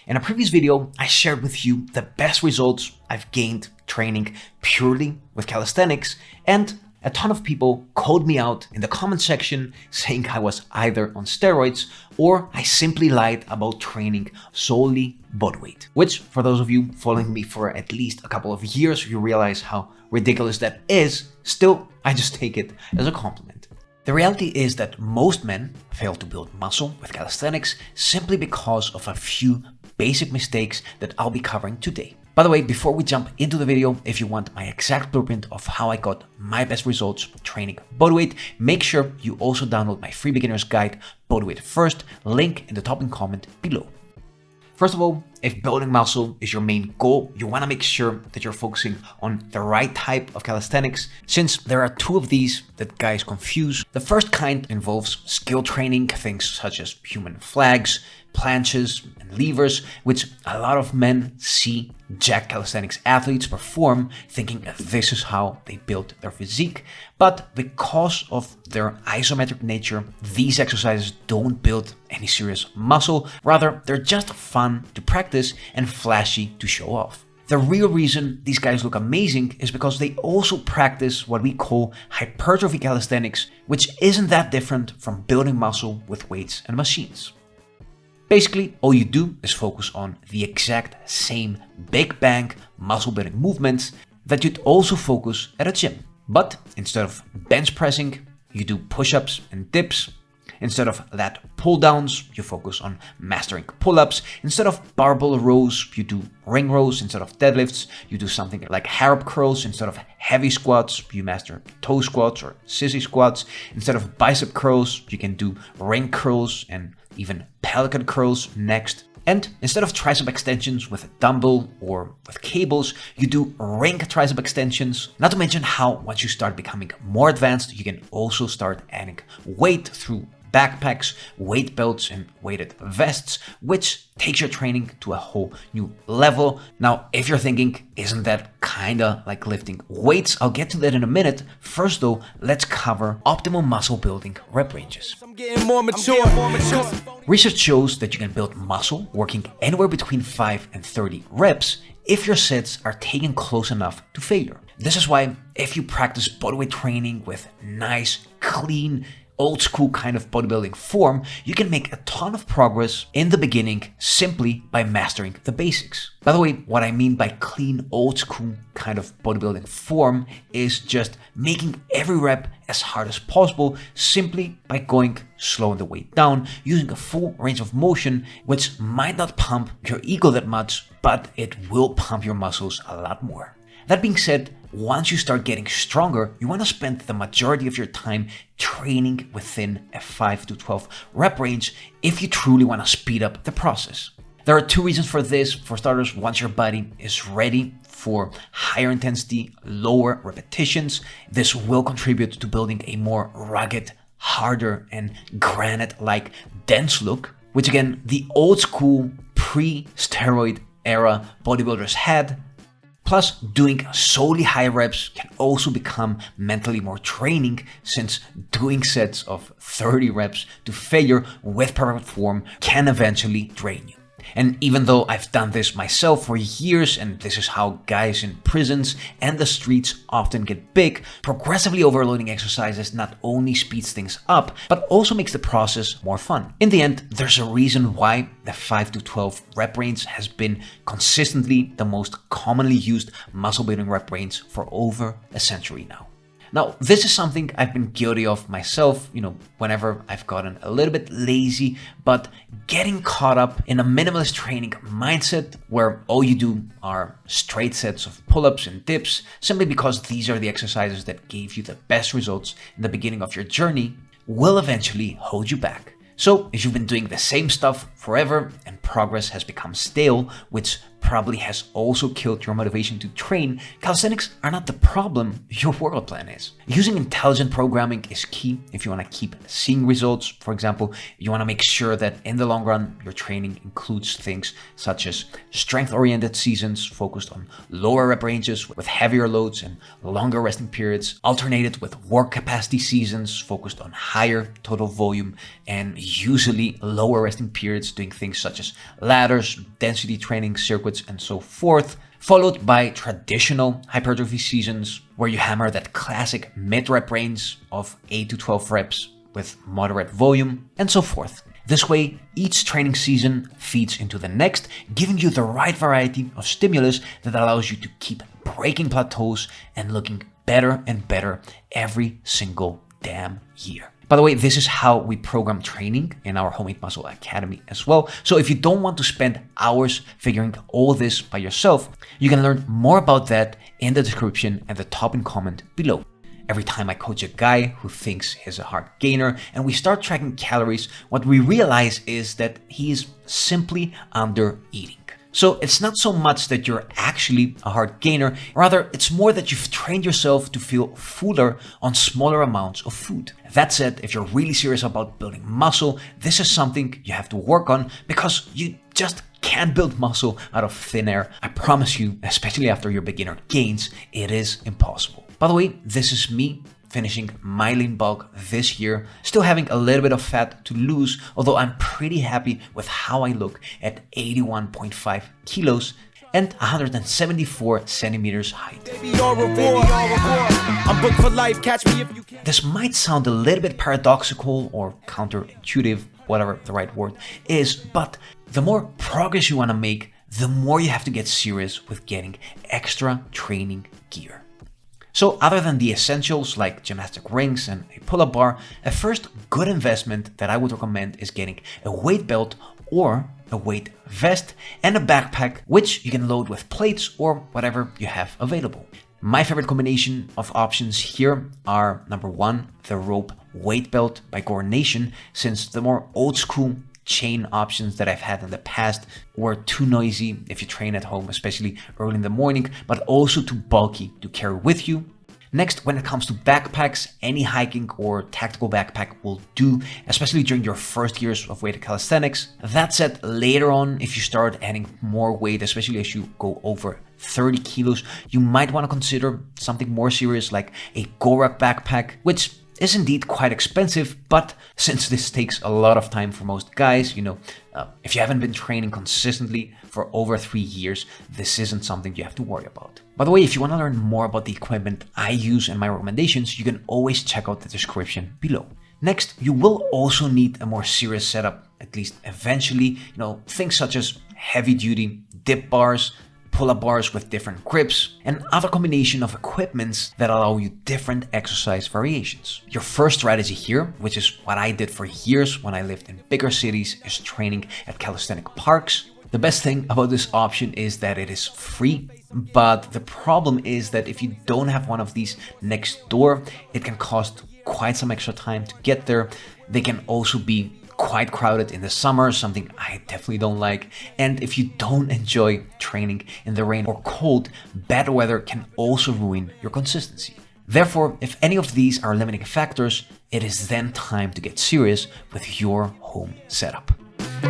In a previous video, I shared with you the best results I've gained training purely with calisthenics, and a ton of people called me out in the comment section saying I was either on steroids or I simply lied about training solely bodyweight. Which, for those of you following me for at least a couple of years, you realize how ridiculous that is. Still, I just take it as a compliment. The reality is that most men fail to build muscle with calisthenics simply because of a few basic mistakes that I'll be covering today. By the way, before we jump into the video, if you want my exact blueprint of how I got my best results training bodyweight, make sure you also download my free beginner's guide, Bodyweight First, link in the top comment below. First of all, if building muscle is your main goal, you want to make sure that you're focusing on the right type of calisthenics, since there are two of these that guys confuse. The first kind involves skill training, things such as human flags, planches, and levers, which a lot of men see jacked calisthenics athletes perform, thinking that this is how they build their physique. But because of their isometric nature, these exercises don't build any serious muscle. Rather, they're just fun to practice and flashy to show off. The real reason these guys look amazing is because they also practice what we call hypertrophy calisthenics, which isn't that different from building muscle with weights and machines. Basically, all you do is focus on the exact same big bang muscle building movements that you'd also focus at a gym. But instead of bench pressing, you do push-ups and dips. Instead of lat pull downs, you focus on mastering pull-ups. Instead of barbell rows, you do ring rows. Instead of deadlifts, you do something like harp curls. Instead of heavy squats, you master toe squats or sissy squats. Instead of bicep curls, you can do ring curls and even pelican curls next. And instead of tricep extensions with a dumbbell or with cables, you do ring tricep extensions. Not to mention how once you start becoming more advanced, you can also start adding weight through backpacks, weight belts, and weighted vests, which takes your training to a whole new level. Now, if you're thinking, isn't that kinda like lifting weights? I'll get to that in a minute. First though, let's cover optimal muscle building rep ranges. Research shows that you can build muscle working anywhere between 5 and 30 reps if your sets are taken close enough to failure. This is why if you practice bodyweight training with nice, clean, old school kind of bodybuilding form, you can make a ton of progress in the beginning simply by mastering the basics. By the way, what I mean by clean old school kind of bodybuilding form is just making every rep as hard as possible simply by going slow on the way down, using a full range of motion, which might not pump your ego that much, but it will pump your muscles a lot more. That being said, once you start getting stronger, you want to spend the majority of your time training within a 5 to 12 rep range if you truly want to speed up the process. There are two reasons for this. For starters, once your body is ready for higher intensity, lower repetitions, this will contribute to building a more rugged, harder, and granite-like dense look, which again, the old school pre-steroid era bodybuilders had. Plus, doing solely high reps can also become mentally more draining, since doing sets of 30 reps to failure with perfect form can eventually drain you. And even though I've done this myself for years, and this is how guys in prisons and the streets often get big, progressively overloading exercises not only speeds things up, but also makes the process more fun. In the end, there's a reason why the 5 to 12 rep range has been consistently the most commonly used muscle building rep range for over a century now. Now, this is something I've been guilty of myself, whenever I've gotten a little bit lazy, but getting caught up in a minimalist training mindset where all you do are straight sets of pull-ups and dips, simply because these are the exercises that gave you the best results in the beginning of your journey, will eventually hold you back. So if you've been doing the same stuff forever and progress has become stale, which probably has also killed your motivation to train, calisthenics are not the problem, your workout plan is. Using intelligent programming is key if you want to keep seeing results. For example, you want to make sure that in the long run, your training includes things such as strength-oriented seasons focused on lower rep ranges with heavier loads and longer resting periods, alternated with work capacity seasons focused on higher total volume and usually lower resting periods, doing things such as ladders, density training circuits, and so forth, followed by traditional hypertrophy seasons where you hammer that classic mid-rep range of 8 to 12 reps with moderate volume, and so forth. This way, each training season feeds into the next, giving you the right variety of stimulus that allows you to keep breaking plateaus and looking better and better every single damn year. By the way, this is how we program training in our Homemade Muscle Academy as well. So if you don't want to spend hours figuring all this by yourself, you can learn more about that in the description and the top comment below. Every time I coach a guy who thinks he's a hard gainer and we start tracking calories, what we realize is that he is simply under eating. So it's not so much that you're actually a hard gainer, rather it's more that you've trained yourself to feel fuller on smaller amounts of food. That said, if you're really serious about building muscle, this is something you have to work on because you just can't build muscle out of thin air. I promise you, especially after your beginner gains, it is impossible. By the way, this is me finishing my lean bulk this year, still having a little bit of fat to lose, although I'm pretty happy with how I look at 81.5 kilos and 174 centimeters height. This might sound a little bit paradoxical or counterintuitive, whatever the right word is, but the more progress you want to make, the more you have to get serious with getting extra training gear. So other than the essentials like gymnastic rings and a pull-up bar, a first good investment that I would recommend is getting a weight belt or a weight vest and a backpack, which you can load with plates or whatever you have available. My favorite combination of options here are number one, the rope weight belt by Gore Nation, since the more old school chain options that I've had in the past were too noisy if you train at home, especially early in the morning, but also too bulky to carry with you. Next, when it comes to backpacks, any hiking or tactical backpack will do, especially during your first years of weighted calisthenics. That said, later on, if you start adding more weight, especially as you go over 30 kilos, you might want to consider something more serious like a GoRuck backpack, which is indeed quite expensive, but since this takes a lot of time for most guys, if you haven't been training consistently for over 3 years, this isn't something you have to worry about. By the way, if you want to learn more about the equipment I use and my recommendations, you can always check out the description below. Next, you will also need a more serious setup, at least eventually, things such as heavy duty dip bars, pull-up bars with different grips, and other combination of equipments that allow you different exercise variations. Your first strategy here, which is what I did for years when I lived in bigger cities, is training at calisthenic parks. The best thing about this option is that it is free, but the problem is that if you don't have one of these next door, it can cost quite some extra time to get there. They can also be quite crowded in the summer, something I definitely don't like. And if you don't enjoy training in the rain or cold, bad weather can also ruin your consistency. Therefore, if any of these are limiting factors, it is then time to get serious with your home setup.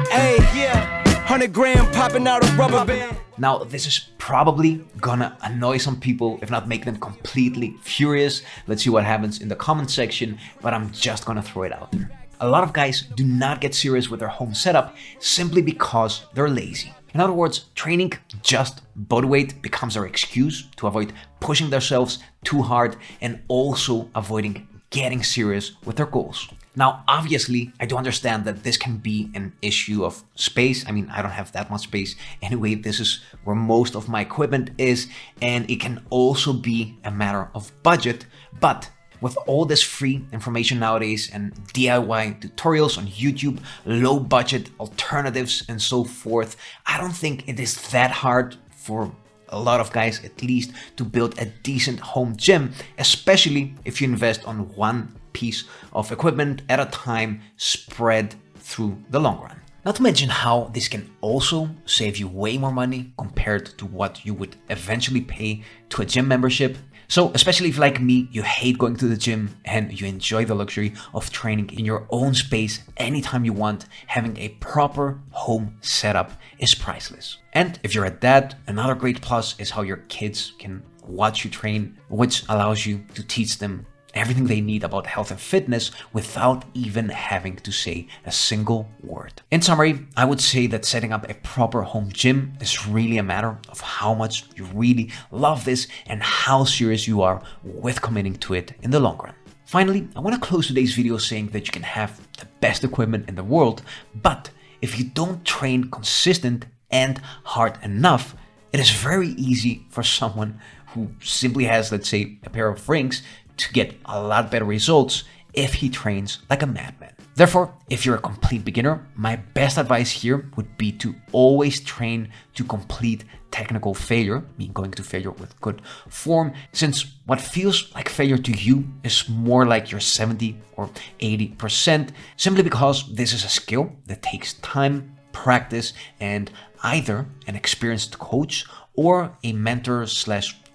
Hey, yeah, 100 gram popping out a rubber band. Now, this is probably gonna annoy some people, if not make them completely furious. Let's see what happens in the comment section, but I'm just gonna throw it out there. A lot of guys do not get serious with their home setup simply because they're lazy. In other words, training just bodyweight becomes their excuse to avoid pushing themselves too hard and also avoiding getting serious with their goals. Now, obviously, I do understand that this can be an issue of space. I mean, I don't have that much space. Anyway, this is where most of my equipment is, and it can also be a matter of budget, but with all this free information nowadays and DIY tutorials on YouTube, low budget alternatives and so forth, I don't think it is that hard for a lot of guys at least to build a decent home gym, especially if you invest on one piece of equipment at a time spread through the long run. Not to mention how this can also save you way more money compared to what you would eventually pay to a gym membership. So especially if, like me, you hate going to the gym and you enjoy the luxury of training in your own space anytime you want, having a proper home setup is priceless. And if you're a dad, another great plus is how your kids can watch you train, which allows you to teach them everything they need about health and fitness without even having to say a single word. In summary, I would say that setting up a proper home gym is really a matter of how much you really love this and how serious you are with committing to it in the long run. Finally, I want to close today's video saying that you can have the best equipment in the world, but if you don't train consistent and hard enough, it is very easy for someone who simply has, let's say, a pair of rings to get a lot better results if he trains like a madman. Therefore, if you're a complete beginner, my best advice here would be to always train to complete technical failure, meaning going to failure with good form, since what feels like failure to you is more like your 70 or 80%, simply because this is a skill that takes time, practice, and either an experienced coach or a mentor /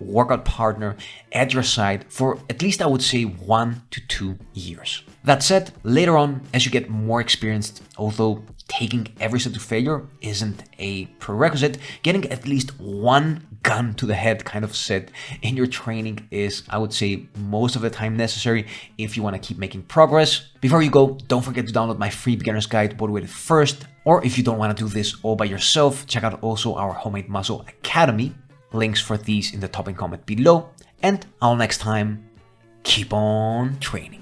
workout partner at your side for at least, I would say, 1 to 2 years. That said, later on, as you get more experienced, although taking every step to failure isn't a prerequisite, getting at least one gun to the head kind of set in your training is, I would say, most of the time necessary if you want to keep making progress. Before you go, don't forget to download my free beginner's guide, Bodyweight First, or if you don't want to do this all by yourself, check out also our Homemade Muscle Academy. Links for these in the top and comment below. And until next time, keep on training.